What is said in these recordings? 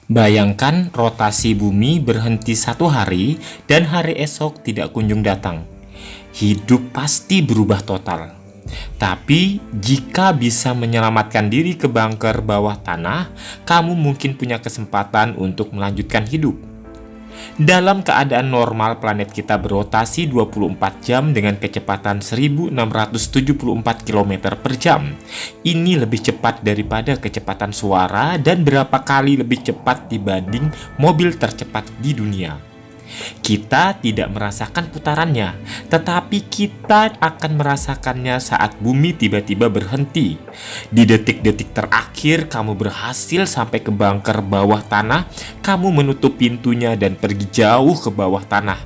Bayangkan rotasi bumi berhenti satu hari dan hari esok tidak kunjung datang. Hidup pasti berubah total. Tapi jika bisa menyelamatkan diri ke bunker bawah tanah, kamu mungkin punya kesempatan untuk melanjutkan hidup. Dalam keadaan normal, planet kita berotasi 24 jam dengan kecepatan 1674 km per jam. Ini lebih cepat daripada kecepatan suara dan berapa kali lebih cepat dibanding mobil tercepat di dunia. Kita tidak merasakan putarannya, tetapi kita akan merasakannya saat bumi tiba-tiba berhenti. Di detik-detik terakhir kamu berhasil sampai ke bunker bawah tanah, kamu menutup pintunya dan pergi jauh ke bawah tanah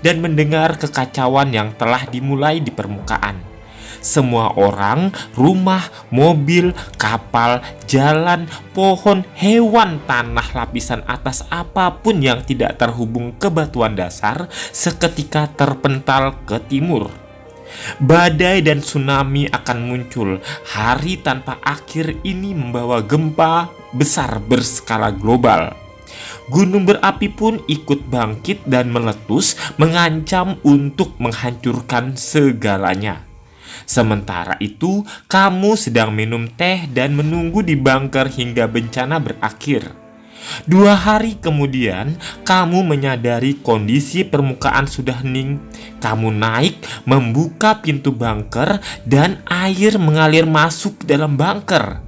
dan mendengar kekacauan yang telah dimulai di permukaan. Semua orang, rumah, mobil, kapal, jalan, pohon, hewan, tanah, lapisan atas apapun yang tidak terhubung ke batuan dasar seketika terpental ke timur. Badai dan tsunami akan muncul. Hari tanpa akhir ini membawa gempa besar berskala global. Gunung berapi pun ikut bangkit dan meletus, mengancam untuk menghancurkan segalanya. Sementara itu, kamu sedang minum teh dan menunggu di bunker hingga bencana berakhir. 2 hari kemudian, kamu menyadari kondisi permukaan sudah hening. Kamu naik, membuka pintu bunker, dan air mengalir masuk ke dalam bunker.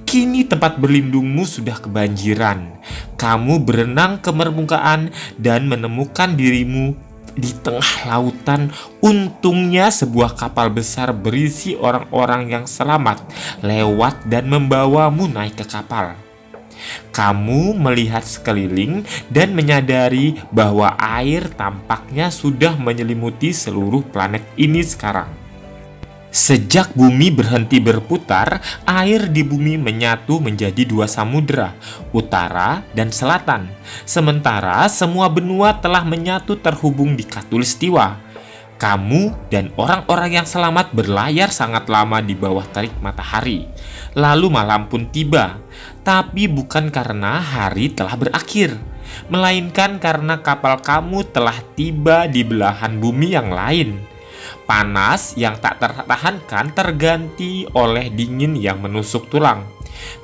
Kini tempat berlindungmu sudah kebanjiran. Kamu berenang ke permukaan dan menemukan dirimu di tengah lautan. Untungnya sebuah kapal besar berisi orang-orang yang selamat lewat dan membawamu naik ke kapal. Kamu melihat sekeliling dan menyadari bahwa air tampaknya sudah menyelimuti seluruh planet ini sekarang. Sejak bumi berhenti berputar, air di bumi menyatu menjadi 2 samudera, utara dan selatan. Sementara semua benua telah menyatu terhubung di Khatulistiwa. Kamu dan orang-orang yang selamat berlayar sangat lama di bawah terik matahari. Lalu malam pun tiba, tapi bukan karena hari telah berakhir, melainkan karena kapal kamu telah tiba di belahan bumi yang lain. Panas yang tak tertahankan terganti oleh dingin yang menusuk tulang.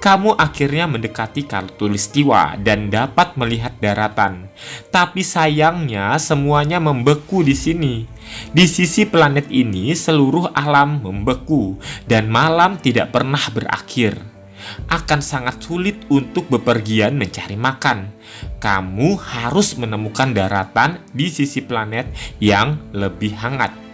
Kamu akhirnya mendekati Khatulistiwa dan dapat melihat daratan. Tapi sayangnya semuanya membeku di sini. Di sisi planet ini seluruh alam membeku dan malam tidak pernah berakhir. Akan sangat sulit untuk bepergian mencari makan. Kamu harus menemukan daratan di sisi planet yang lebih hangat.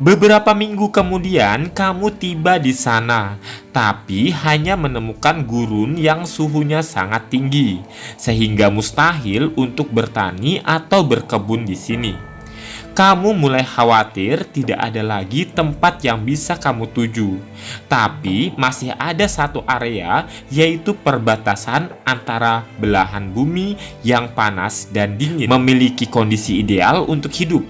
Beberapa minggu kemudian kamu tiba di sana, tapi hanya menemukan gurun yang suhunya sangat tinggi, sehingga mustahil untuk bertani atau berkebun di sini. Kamu mulai khawatir tidak ada lagi tempat yang bisa kamu tuju, tapi masih ada satu area, yaitu perbatasan antara belahan bumi yang panas dan dingin, memiliki kondisi ideal untuk hidup.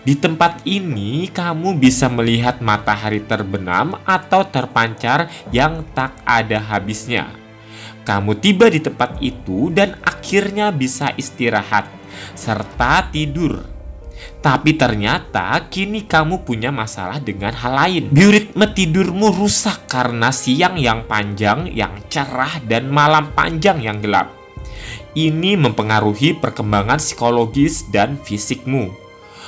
Di tempat ini, kamu bisa melihat matahari terbenam atau terpancar yang tak ada habisnya. Kamu tiba di tempat itu dan akhirnya bisa istirahat serta tidur. Tapi ternyata kini kamu punya masalah dengan hal lain. Biorитme tidurmu rusak karena siang yang panjang, yang cerah, dan malam panjang yang gelap. Ini mempengaruhi perkembangan psikologis dan fisikmu.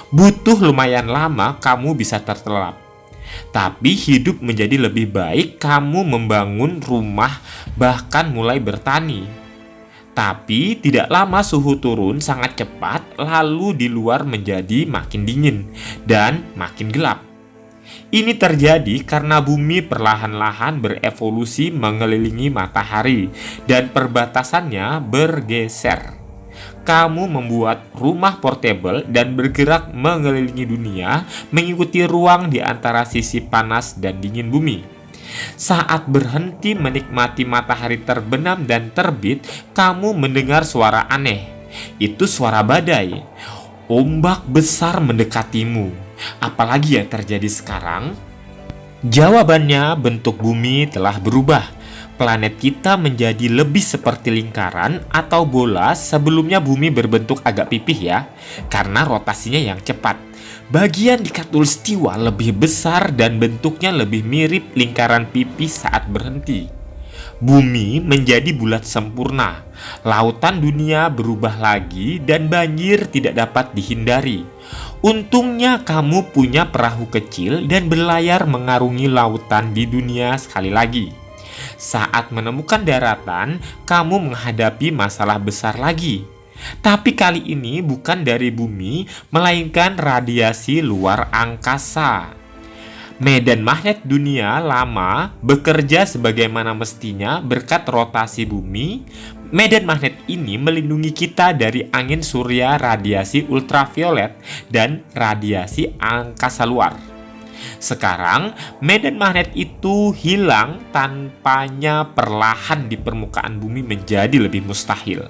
Butuh lumayan lama kamu bisa terlelap. Tapi hidup menjadi lebih baik, kamu membangun rumah, bahkan mulai bertani. Tapi tidak lama suhu turun sangat cepat, lalu di luar menjadi makin dingin dan makin gelap. Ini terjadi karena bumi perlahan-lahan berevolusi mengelilingi matahari dan perbatasannya bergeser. Kamu membuat rumah portable dan bergerak mengelilingi dunia, mengikuti ruang di antara sisi panas dan dingin bumi. Saat berhenti menikmati matahari terbenam dan terbit, kamu mendengar suara aneh. Itu suara badai. Ombak besar mendekatimu. Apalagi yang terjadi sekarang? Jawabannya, bentuk bumi telah berubah. Planet kita menjadi lebih seperti lingkaran atau bola. Sebelumnya bumi berbentuk agak pipih ya, karena rotasinya yang cepat. Bagian di khatulistiwa lebih besar dan bentuknya lebih mirip lingkaran pipih saat berhenti. Bumi menjadi bulat sempurna, lautan dunia berubah lagi dan banjir tidak dapat dihindari. Untungnya kamu punya perahu kecil dan berlayar mengarungi lautan di dunia sekali lagi. Saat menemukan daratan, kamu menghadapi masalah besar lagi. Tapi kali ini bukan dari bumi, melainkan radiasi luar angkasa. Medan magnet dunia lama bekerja sebagaimana mestinya berkat rotasi bumi. Medan magnet ini melindungi kita dari angin surya, radiasi ultraviolet, dan radiasi angkasa luar. Sekarang, medan magnet itu hilang, tanpanya perlahan di permukaan bumi menjadi lebih mustahil.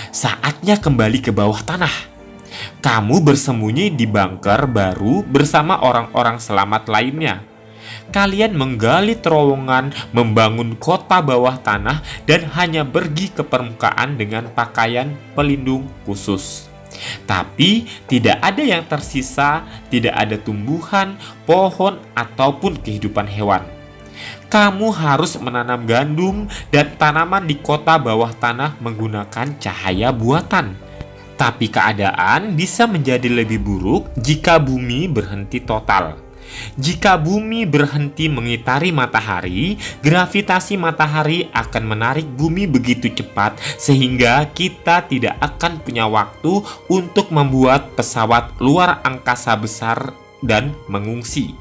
Saatnya kembali ke bawah tanah. Kamu bersembunyi di bunker baru bersama orang-orang selamat lainnya. Kalian menggali terowongan, membangun kota bawah tanah, dan hanya pergi ke permukaan dengan pakaian pelindung khusus. Tapi tidak ada yang tersisa, tidak ada tumbuhan, pohon, ataupun kehidupan hewan. Kamu harus menanam gandum dan tanaman di kota bawah tanah menggunakan cahaya buatan. Tapi keadaan bisa menjadi lebih buruk jika bumi berhenti total. Jika bumi berhenti mengitari matahari, gravitasi matahari akan menarik bumi begitu cepat sehingga kita tidak akan punya waktu untuk membuat pesawat luar angkasa besar dan mengungsi.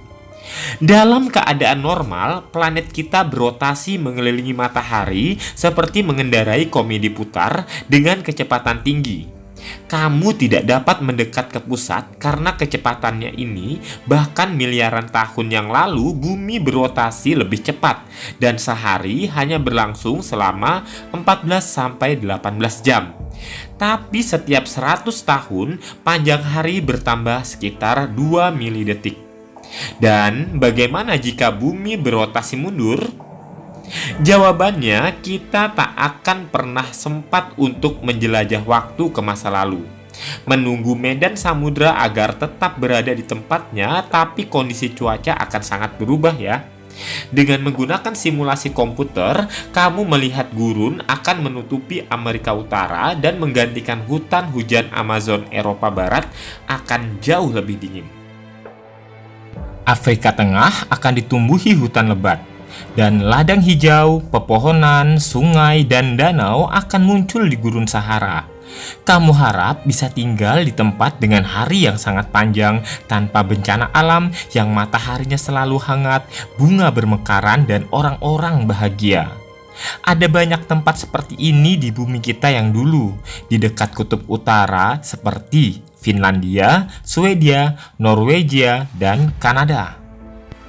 Dalam keadaan normal, planet kita berotasi mengelilingi matahari seperti mengendarai komedi putar dengan kecepatan tinggi. Kamu tidak dapat mendekat ke pusat karena kecepatannya ini. Bahkan miliaran tahun yang lalu bumi berotasi lebih cepat dan sehari hanya berlangsung selama 14-18 jam. Tapi setiap 100 tahun panjang hari bertambah sekitar 2 milidetik. Dan bagaimana jika bumi berotasi mundur? Jawabannya, kita tak akan pernah sempat untuk menjelajah waktu ke masa lalu, menunggu medan samudra agar tetap berada di tempatnya, tapi kondisi cuaca akan sangat berubah ya. Dengan menggunakan simulasi komputer, kamu melihat gurun akan menutupi Amerika Utara dan menggantikan hutan hujan Amazon Eropa Barat akan jauh lebih dingin. Afrika Tengah akan ditumbuhi hutan lebat. Dan ladang hijau, pepohonan, sungai, dan danau akan muncul di gurun Sahara. Kamu harap bisa tinggal di tempat dengan hari yang sangat panjang, tanpa bencana alam, yang mataharinya selalu hangat, bunga bermekaran, dan orang-orang bahagia. Ada banyak tempat seperti ini di bumi kita yang dulu, di dekat kutub utara seperti Finlandia, Swedia, Norwegia, dan Kanada.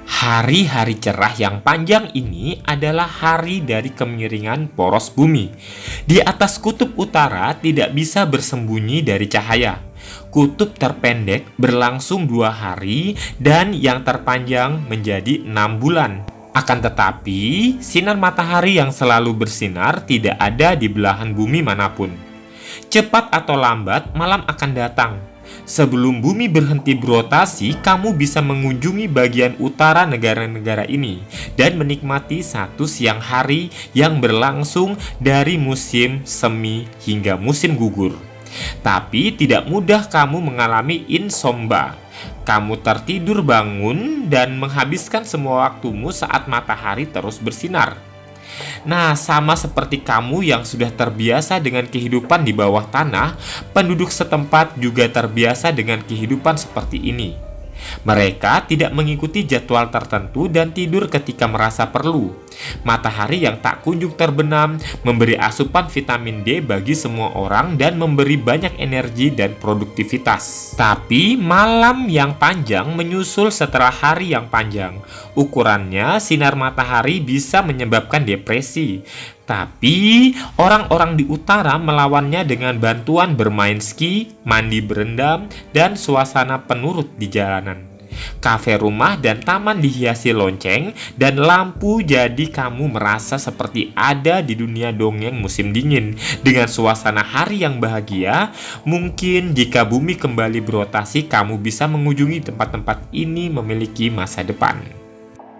Hari-hari cerah yang panjang ini adalah hari dari kemiringan poros bumi. Di atas kutub utara tidak bisa bersembunyi dari cahaya. Kutub terpendek berlangsung 2 hari dan yang terpanjang menjadi 6 bulan. Akan tetapi, sinar matahari yang selalu bersinar tidak ada di belahan bumi manapun. Cepat atau lambat, malam akan datang. Sebelum bumi berhenti berotasi, kamu bisa mengunjungi bagian utara negara-negara ini dan menikmati satu siang hari yang berlangsung dari musim semi hingga musim gugur. Tapi tidak mudah kamu mengalami insomnia. Kamu tertidur bangun dan menghabiskan semua waktumu saat matahari terus bersinar. Nah, sama seperti kamu yang sudah terbiasa dengan kehidupan di bawah tanah, penduduk setempat juga terbiasa dengan kehidupan seperti ini. Mereka tidak mengikuti jadwal tertentu dan tidur ketika merasa perlu. Matahari yang tak kunjung terbenam memberi asupan vitamin D bagi semua orang dan memberi banyak energi dan produktivitas. Tapi malam yang panjang menyusul setelah hari yang panjang. Ukurannya, sinar matahari bisa menyebabkan depresi. Tapi orang-orang di utara melawannya dengan bantuan bermain ski, mandi berendam, dan suasana penurut di jalanan. Kafe rumah dan taman dihiasi lonceng dan lampu, jadi kamu merasa seperti ada di dunia dongeng musim dingin. Dengan suasana hari yang bahagia, mungkin jika bumi kembali berotasi, kamu bisa mengunjungi tempat-tempat ini memiliki masa depan.